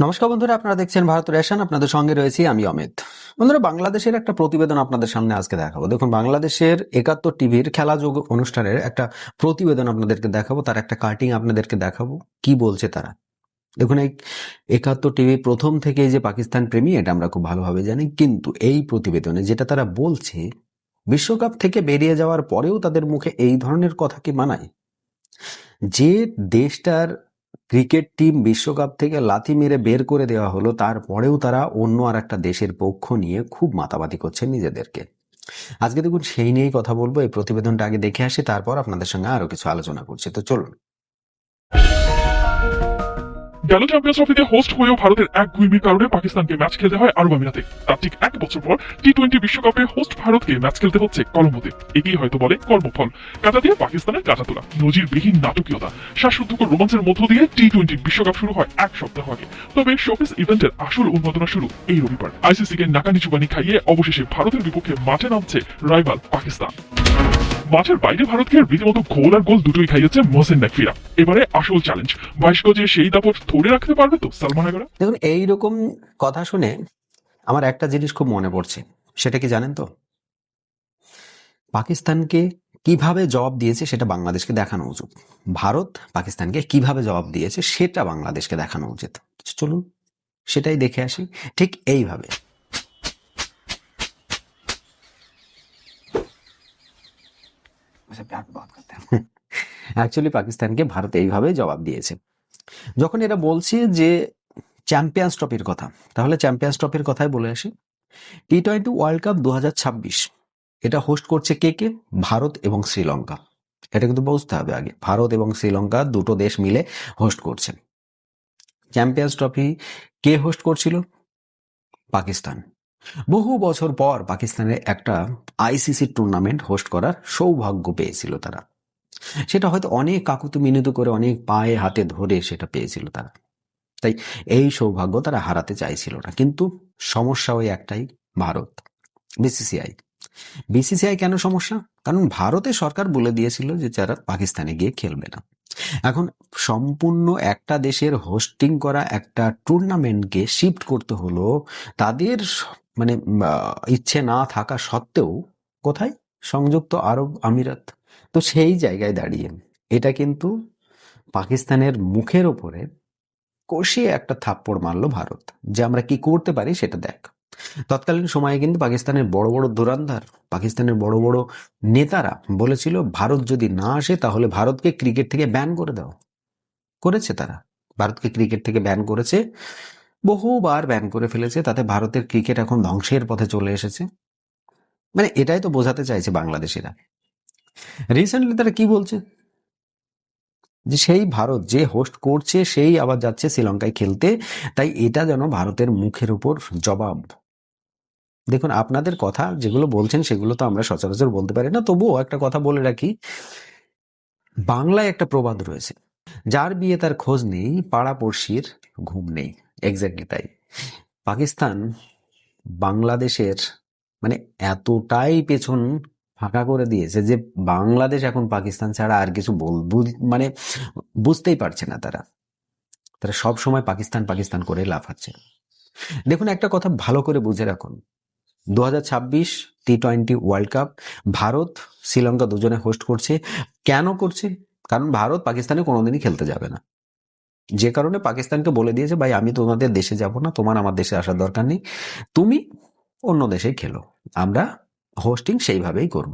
নমস্কার বন্ধুরা, আপনারা দেখছেন ভারত রেশন। আপনাদের সঙ্গে রয়েছি আমি অমিত। বন্ধুরা, বাংলাদেশের একটা প্রতিবেদন আপনাদের সামনে আজকে দেখাবো। দেখুন, বাংলাদেশের ৭১ টিভির খেলা যোগ অনুষ্ঠানের একটা প্রতিবেদন আপনাদেরকে দেখাবো, তার একটা কাটিং আপনাদেরকে দেখাবো কি বলছে তারা। দেখুন, এই ৭১ টিভি প্রথম থেকে যে পাকিস্তান প্রেমী এটা আমরা খুব ভালোভাবে জানি, কিন্তু এই প্রতিবেদনে যেটা তারা বলছে, বিশ্বকাপ থেকে বেরিয়ে যাওয়ার পরেও তাদের মুখে এই ধরনের কথা কি মানায়? যে দেশটার ক্রিকেট টিম বিশ্বকাপ থেকে লাথি মেরে বের করে দেওয়া হলো, তারপরেও তারা অন্য আর একটা দেশের পক্ষ নিয়ে খুব মাতামাতি করছে নিজেদেরকে। আজকে দেখুন, সেই নিয়েই কথা বলবো। এই প্রতিবেদনটা আগে দেখে আসি, তারপর আপনাদের সঙ্গে আরো কিছু আলোচনা করছি। তো চলুন। গেল চ্যাম্পিয়ন্স ট্রফিতে হোস্ট হয়েও ভারতের এক গুইমির কারণে পাকিস্তানকে ম্যাচ খেলতে হয় আরব আমিরাতে। তার ঠিক এক বছর পর টি-20 বিশ্বকাপে হোস্ট ভারতকে ম্যাচ খেলতে হচ্ছে কলম্বোতে। একেই হয়তো বলে কর্মফল। কাটা দিয়ে পাকিস্তানের কাটা তোলা, নজিরবিহীন নাটকীয়তা, শ্বাসরুদ্ধকর রোমাঞ্চের মধ্য দিয়ে টি-20 বিশ্বকাপ শুরু হয় এক সপ্তাহ আগে। তবে শোকেস ইভেন্টের আসল উন্মাদনা শুরু এই রবিবার। আইসিসিকে নাকানি চুবানি খাইয়ে অবশেষে ভারতের বিপক্ষে মাঠে নামছে রাইভাল পাকিস্তান। মাঠের বাইরে ভারতকে রীতিমতো গোল আর গোল দুটোই খাইয়েছে মোহসেন নাকফিরা। এবারে আসল চ্যালেঞ্জ, 22 গজে সেই দাপট ধরে রাখতে পারবে তো সালমান আগারা? দেখুন, এইরকম কথা শুনে আমার একটা জিনিস খুব মনে পড়ছে। সেটা কি জানেন তো? পাকিস্তানকে কিভাবে জবাব দিয়েছে সেটা বাংলাদেশকে দেখানো উচিত। ভারত পাকিস্তানকে কিভাবে জবাব দিয়েছে সেটা বাংলাদেশকে দেখানো উচিত। চলুন সেটাই দেখে আসি। ঠিক এইভাবে। অ্যাকচুয়ালি পাকিস্তানকে ভারত এইভাবে জবাব দিয়েছে। যখন এরা বলছে যে চ্যাম্পিয়ন্স ট্রফির কথা, তাহলে চ্যাম্পিয়ন্স ট্রফির কথাই বলে আসি। টি-20 ওয়ার্ল্ড কাপ 2026 এটা হোস্ট করছে কে কে? ভারত এবং শ্রীলঙ্কা। এটা কিন্তু বুঝতে হবে আগে, ভারত এবং শ্রীলঙ্কা দুটো দেশ মিলে হোস্ট করছে। চ্যাম্পিয়ন্স ট্রফি কে হোস্ট করছিল? পাকিস্তান। বহু বছর পর পাকিস্তানের একটা আইসিসি টুর্নামেন্ট হোস্ট করার সৌভাগ্য পেয়েছিল তারা। সেটা হয়তো অনেক কাকুতি মিনতি করে, অনেক পায়ে হাতে ধরে সেটা পেয়েছিল তারা। তাই এই সৌভাগ্য তারা হারাতে চাইছিল না। কিন্তু সমস্যা ওই একটাই, ভারত, বিসিসিআই। বিসিসিআই কেন সমস্যা? কারণ ভারতের সরকার বলে দিয়েছিল যে যারা পাকিস্তানে গিয়ে খেলবে না। এখন সম্পূর্ণ একটা দেশের হোস্টিং করা একটা টুর্নামেন্টকে শিফট করতে হলো তাদের মানে ইচ্ছে না থাকা সত্ত্বেও। কোথায়? সংযুক্ত আরব আমিরাত। তো সেই জায়গায় দাঁড়িয়ে এটা কিন্তু পাকিস্তানের মুখের ওপরে কষিয়ে একটা থাপ্পড় মারলো ভারত, যে আমরা কি করতে পারি সেটা দেখ। তৎকালীন সময়ে কিন্তু পাকিস্তানের বড় বড় ধুরন্ধর, পাকিস্তানের বড় বড় নেতারা বলেছিল ভারত যদি না আসে তাহলে ভারতকে ক্রিকেট থেকে ব্যান করে দাও। করেছে তারা, ভারতকে ক্রিকেট থেকে ব্যান করেছে, বহুবার ব্যান করে ফেলেছে। তাতে ভারতের ক্রিকেট এখন ধ্বংসের পথে চলে এসেছে। মানে এটাই তো বোঝাতে চাইছে বাংলাদেশিরা। রিসেন্টলি তারা কি বলছে? যে সেই ভারত যে হোস্ট করছে সেই আবার যাচ্ছে শ্রীলঙ্কায় খেলতে। তাই এটা যেন ভারতের মুখের উপর জবাব। দেখুন, আপনাদের কথা যেগুলো বলছেন সেগুলো তো আমরা সচরাচর বলতে পারি না, তবুও একটা কথা বলে রাখি। বাংলায় একটা প্রবাদ রয়েছে, যার বিয়ে তার খোঁজ নেই, পাড়াপড়শির ঘুম নেই। এক্স্যাক্টলি তাই। পাকিস্তান বাংলাদেশের মানে এতটাই পেছন ফাঁকা করে দিয়েছে যে বাংলাদেশ এখন পাকিস্তান ছাড়া আর কিছু মানে বুঝতেই পারছে না। তারা তারা সব সময় পাকিস্তান পাকিস্তান করে লাফাচ্ছে। দেখুন, একটা কথা ভালো করে বুঝে রাখুন। 2026 টি-20 ওয়ার্ল্ড কাপ ভারত শ্রীলঙ্কা দুজনে হোস্ট করছে। কেন করছে? কারণ ভারত পাকিস্তানে কোনোদিনই খেলতে যাবে না। যে কারণে পাকিস্তানকে বলে দিয়েছে, ভাই আমি তোমাদের দেশে যাব না, তোমার আমার দেশে আসার দরকার নেই, তুমি অন্য দেশেই খেলো, আমরা হোস্টিং সেইভাবেই করব।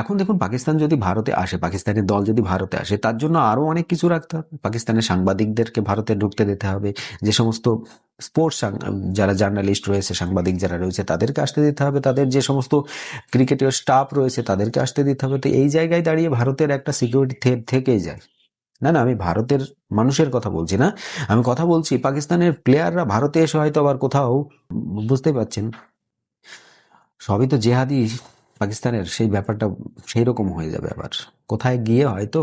এখন দেখুন, পাকিস্তান যদি ভারতে আসে, পাকিস্তানের দল যদি ভারতে আসে, তার জন্য আরো অনেক কিছু রাখতে হবে। পাকিস্তানের সাংবাদিকদেরকে ভারতে ঢুকতে দিতে হবে। যে সমস্ত স্পোর্টস যারা জার্নালিস্ট রয়েছে, সাংবাদিক যারা রয়েছে, তাদেরকে আসতে দিতে হবে। তাদের যে সমস্ত ক্রিকেটের স্টাফ রয়েছে তাদেরকে আসতে দিতে হবে। তো এই জায়গায় দাঁড়িয়ে ভারতের একটা সিকিউরিটি থেকেই যায়। না না, আমি ভারতের মানুষের কথা বলছি না, আমি কথা বলছি পাকিস্তানের প্লেয়াররা ভারতে এসে হয়তো আবার কোথাও, বুঝতেই পারছেন, সবই তো জেহাদি পাকিস্তানের, সেই ব্যাপারটা সেই রকম হয়ে যাবে। আবার কোথায় গিয়ে হয়তো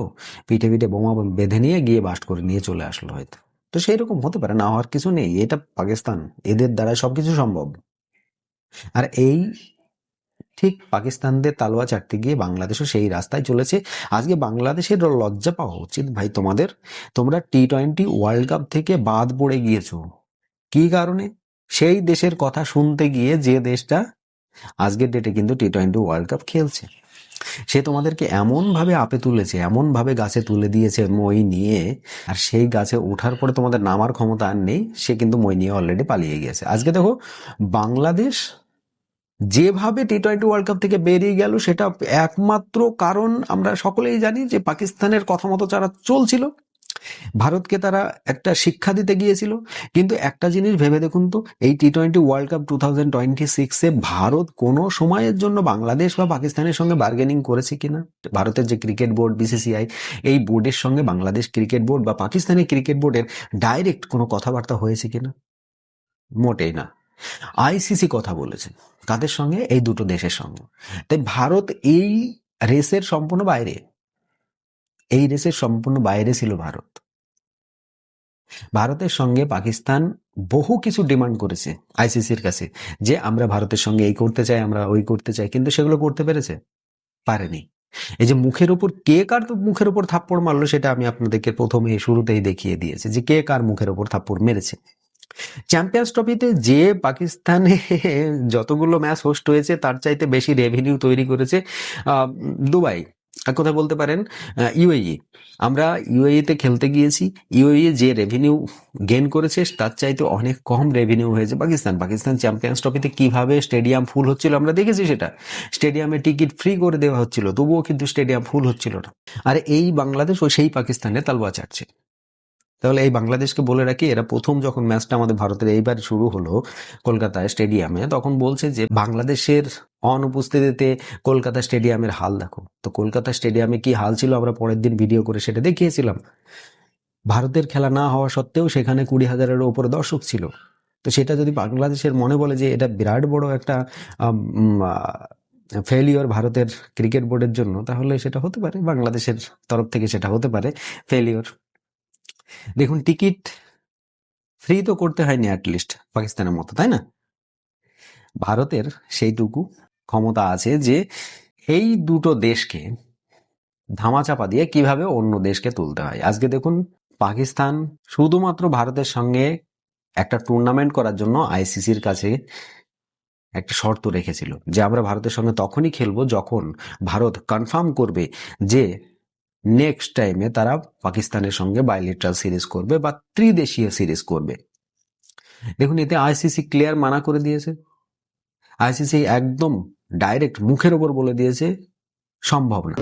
পিঠে পিঠে বোমা বেঁধে নিয়ে গিয়ে বাস্ট করে নিয়ে চলে আসলো হয়তো। তো সেই রকম হতে পারে, না হওয়ার কিছু নেই। এটা পাকিস্তান, এদের দ্বারা সবকিছু সম্ভব। আর এই ঠিক পাকিস্তানদের তালোয়া চাটতে গিয়ে বাংলাদেশও সেই রাস্তায় চলেছে। আজকে বাংলাদেশের লজ্জা পাওয়া উচিত ভাই তোমাদের। তোমরা টি-20 ওয়ার্ল্ড কাপ থেকে বাদ পড়ে গিয়েছো। কি কারণে? সেই দেশের কথা শুনতে গিয়ে, যে দেশটা আজকের ডেটে কিন্তু টি-20 ওয়ার্ল্ড কাপ খেলছে, সে তোমাদেরকে এমন ভাবে আপে তুলেছে, এমন ভাবে গাছে তুলে দিয়েছে মই নিয়ে, আর সেই গাছে ওঠার পরে তোমাদের নামার ক্ষমতা আর নেই। সে কিন্তু মই নিয়ে অলরেডি পালিয়ে গেছে। আজকে দেখো বাংলাদেশ যেভাবে টি-20 ওয়ার্ল্ড কাপ থেকে বেরিয়ে গেল, সেটা একমাত্র কারণ আমরা সকলেই জানি যে পাকিস্তানের কথা মতো যারা চলছিল, ভারতকে তারা একটা শিক্ষা দিতে গিয়েছিল। কিন্তু একটা জিনিস ভেবে দেখুন তো, এই টি-20 ওয়ার্ল্ড কাপ 2026-এ ভারত কোনো সময়ের জন্য বাংলাদেশ বা পাকিস্তানের সঙ্গে বার্গেনিং করেছে কিনা? ভারতের যে ক্রিকেট বোর্ড বিসিসিআই, এই বোর্ডের সঙ্গে বাংলাদেশ ক্রিকেট বোর্ড বা পাকিস্তানের ক্রিকেট বোর্ডের ডাইরেক্ট কোনো কথাবার্তা হয়েছে কিনা? মোটেই না। আইসিসি কথা বলেছে কাদের সঙ্গে? এই দুটো দেশের সঙ্গে। তাই ভারত এই রেসের সম্পূর্ণ বাইরে, এই রেসের সম্পূর্ণ বাইরে ছিল ভারত। ভারতের সঙ্গে পাকিস্তান বহু কিছু ডিমান্ড করেছে আইসিসির কাছে, যে আমরা ভারতের সঙ্গে এই করতে চাই, আমরা ওই করতে চাই, কিন্তু সেগুলো করতে পেরেছে? পারেনি। এই যে মুখের উপর কে কার মুখের উপর থাপ্পড় মারলো, সেটা আমি আপনাদেরকে প্রথমে শুরুতেই দেখিয়ে দিয়েছি যে কে কার মুখের উপর থাপ্পড় মেরেছে। চ্যাম্পিয়ন্স ট্রফিতে যে পাকিস্তানে যতগুলো ম্যাচ হোস্ট হয়েছে তার চাইতে বেশি রেভিনিউ তৈরি করেছে দুবাই, এক কথা বলতে পারেন ইউএই। আমরা ইউএইতে খেলতে গিয়েছি, ইউএই যে রেভিনিউ গেইন করেছে তার চাইতে অনেক কম রেভিনিউ হয়েছে পাকিস্তান। পাকিস্তান চ্যাম্পিয়ন্স ট্রফিতে কিভাবে স্টেডিয়াম ফুল হচ্ছিল আমরা দেখেছি, সেটা স্টেডিয়ামে টিকিট ফ্রি করে দেওয়া হচ্ছিল, তবুও কিন্তু স্টেডিয়াম ফুল হচ্ছিল না। আর এই বাংলাদেশ ও সেই পাকিস্তানে তালবা চাটছে। তাহলে এই বাংলাদেশকে বলে রাখি, এরা প্রথম যখন ম্যাচটা আমাদের ভারতের এইবার শুরু হলো কলকাতায় স্টেডিয়ামে, তখন বলছে যে বাংলাদেশের অনুপস্থিতিতে কলকাতা স্টেডিয়ামের হাল দেখো। তো কলকাতা স্টেডিয়ামে কি হাল ছিল আমরা পরের দিন ভিডিও করে সেটা দেখিয়েছিলাম। ভারতের খেলা না হওয়া সত্ত্বেও সেখানে 20,000-এর ওপরে দর্শক ছিল। তো সেটা যদি বাংলাদেশের মনে বলে যে এটা বিরাট বড় একটা ফেলিওর ভারতের ক্রিকেট বোর্ডের জন্য, তাহলে সেটা হতে পারে, বাংলাদেশের তরফ থেকে সেটা হতে পারে ফেলিওর। দেখুন, টিকিট ফ্রি তো করতে হয়নি অ্যাটলিস্ট পাকিস্তানের মতো, তাই না? ভারতের সেইটুকু ক্ষমতা আছে যে এই দুটো দেশকে ধামাচাপা দিয়ে কিভাবে অন্য দেশকে তুলতে হয়। আজকে দেখুন, পাকিস্তান শুধুমাত্র ভারতের সঙ্গে একটা টুর্নামেন্ট করার জন্য আইসিসির কাছে একটা শর্ত রেখেছিল যে আমরা ভারতের সঙ্গে তখনই খেলবো যখন ভারত কনফার্ম করবে যে নেক্সট টাইমে তারা পাকিস্তানের সঙ্গে বাইলেটারাল সিরিজ করবে বা ত্রিদেশীয় সিরিজ করবে। দেখুন, এতে আইসিসি ক্লিয়ার মানা করে দিয়েছে। আইসিসি একদম ডাইরেক্ট মুখের ওপর বলে দিয়েছে সম্ভব না।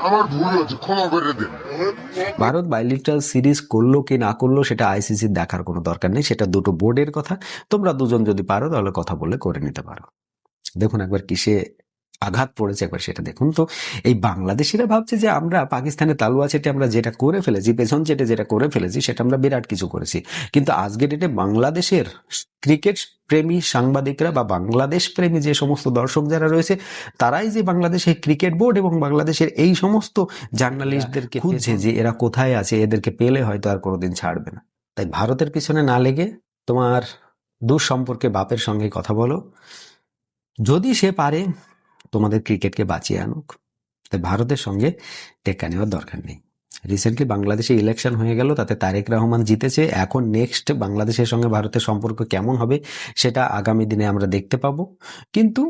আমার ভুল হয়েছে, ক্ষমা করে দিন। ভারত বাইলেটারাল সিরিজ করলো কি না করলো সেটা আইসিসির দেখার কোনো দরকার নেই, সেটা দুটো বোর্ডের কথা। তোমরা দুজন যদি পারো তাহলে কথা বলে করে নিতে পারো। দেখুন একবার কিসে আঘাত পড়েছে, একবার সেটা দেখুন। তো এই বাংলাদেশিরা ভাবছে যে আমরা পাকিস্তানের তালুয়া চেটে আমরা যেটা করে ফেলেছি, পেছন চেটে যেটা করে ফেলেছি, সেটা আমরা বিরাট কিছু করেছি। কিন্তু আজকে ডেটে বাংলাদেশের ক্রিকেট প্রেমী সাংবাদিকরা বা বাংলাদেশ প্রেমী যে সমস্ত দর্শক যারা রয়েছে, তারাই যে বাংলাদেশের ক্রিকেট বোর্ড এবং বাংলাদেশের এই সমস্ত জার্নালিস্টদেরকে খুঁজছে যে এরা কোথায় আছে, এদেরকে পেলে হয়তো আর কোনোদিন ছাড়বে না। তাই ভারতের পিছনে না লেগে তোমার দূর সম্পর্কে বাপের সঙ্গে কথা বলো, যদি সে পারে তোমাদের ক্রিকেটকে বাঁচিয়ে আনুক। তাই ভারতের সঙ্গে টেক্কা নেওয়ার দরকার নেই। রিসেন্টলি বাংলাদেশে ইলেকশন হয়ে গেল, তাতে তারেক রহমান জিতেছে। এখন নেক্সট বাংলাদেশের সঙ্গে ভারতের সম্পর্ক কেমন হবে সেটা আগামী দিনে আমরা দেখতে পাবো। কিন্তু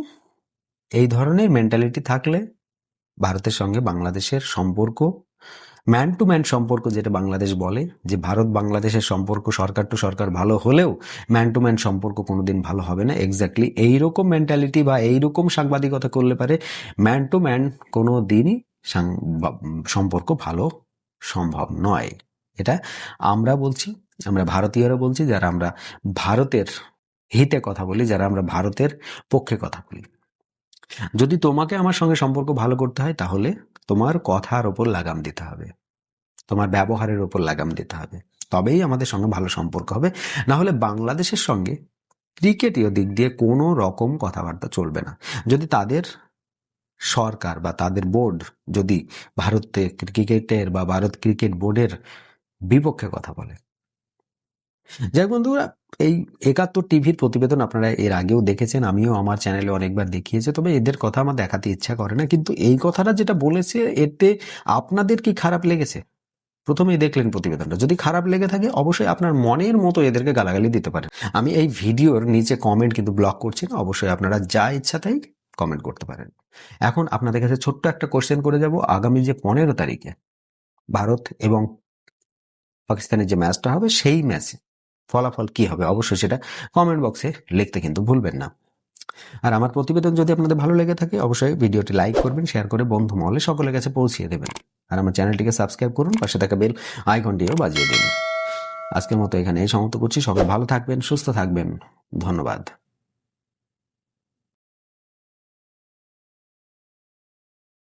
এই ধরনের মেন্টালিটি থাকলে ভারতের সঙ্গে বাংলাদেশের সম্পর্ক, ম্যান টু ম্যান সম্পর্ক যেটা বাংলাদেশ বলে, যে ভারত বাংলাদেশের সম্পর্ক সরকার টু সরকার ভালো হলেও ম্যান টু ম্যান সম্পর্ক কোনোদিন ভালো হবে না। এক্স্যাক্টলি এইরকম মেন্টালিটি বা এইরকম সাংবাদিকতা করলে পারে ম্যান টু ম্যান কোনো দিনই সম্পর্ক ভালো সম্ভব নয়। এটা আমরা বলছি, আমরা ভারতীয়রা বলছি, যারা আমরা ভারতের হিতে কথা বলি, যারা আমরা ভারতের পক্ষে কথা বলি। যদি তোমাকে আমার সঙ্গে সম্পর্ক ভালো করতে হয়, তাহলে তোমার কথার ওপর লাগাম দিতে হবে, তোমার ব্যবহারের ওপর লাগাম দিতে হবে, তবেই আমাদের সঙ্গে ভালো সম্পর্ক হবে। না হলে বাংলাদেশের সঙ্গে ক্রিকেটীয় দিক দিয়ে কোনো রকম কথাবার্তা চলবে না। যদি তাদের সরকার বা তাদের বোর্ড যদি ভারতে ক্রিকেটের বা ভারত ক্রিকেট বোর্ডের বিপক্ষে কথা বলে, যাই হোক বন্ধুরা, এই 71 টিভির প্রতিবেদন আপনারা এর আগেও দেখেছেন, আমিও আমার চ্যানেলে অনেকবার দেখিয়েছি, তবে এদের কথা আমার দেখাতে ইচ্ছা করে না। কিন্তু এই কথাটা যেটা বলেছে, এতে আপনাদের কি খারাপ লেগেছে? প্রথমেই দেখলেন প্রতিবেদনটা, যদি খারাপ লেগে থাকে অবশ্যই আপনার মনের মতো এদেরকে গালাগালি দিতে পারেন। আমি এই ভিডিওর নিচে কমেন্ট কিন্তু ব্লক করছি না, অবশ্যই আপনারা যা ইচ্ছা তাই কমেন্ট করতে পারেন। এখন আপনাদের কাছে ছোট্ট একটা কোশ্চেন করে যাব, আগামী যে 15 তারিখে ভারত এবং পাকিস্তানের যে ম্যাচটা হবে, সেই ম্যাচে ফলাফল কি হবে অবশ্যই সেটা কমেন্ট বক্সে লিখতে কিন্তু ভুলবেন না। আর আমার প্রতিবেদন যদি আপনাদের ভালো লেগে থাকে অবশ্যই ভিডিওটি লাইক করবেন, শেয়ার করে বন্ধু মহলে সকলের কাছে পৌঁছিয়ে দেবেন। আর আমার চ্যানেলটিকে সাবস্ক্রাইব করুন, পাশে থাকা বেল আইকনটিও বাজিয়ে দিন। আজকের মতো এখানে সমাপ্ত করছি। সকলে ভালো থাকবেন, সুস্থ থাকবেন। ধন্যবাদ।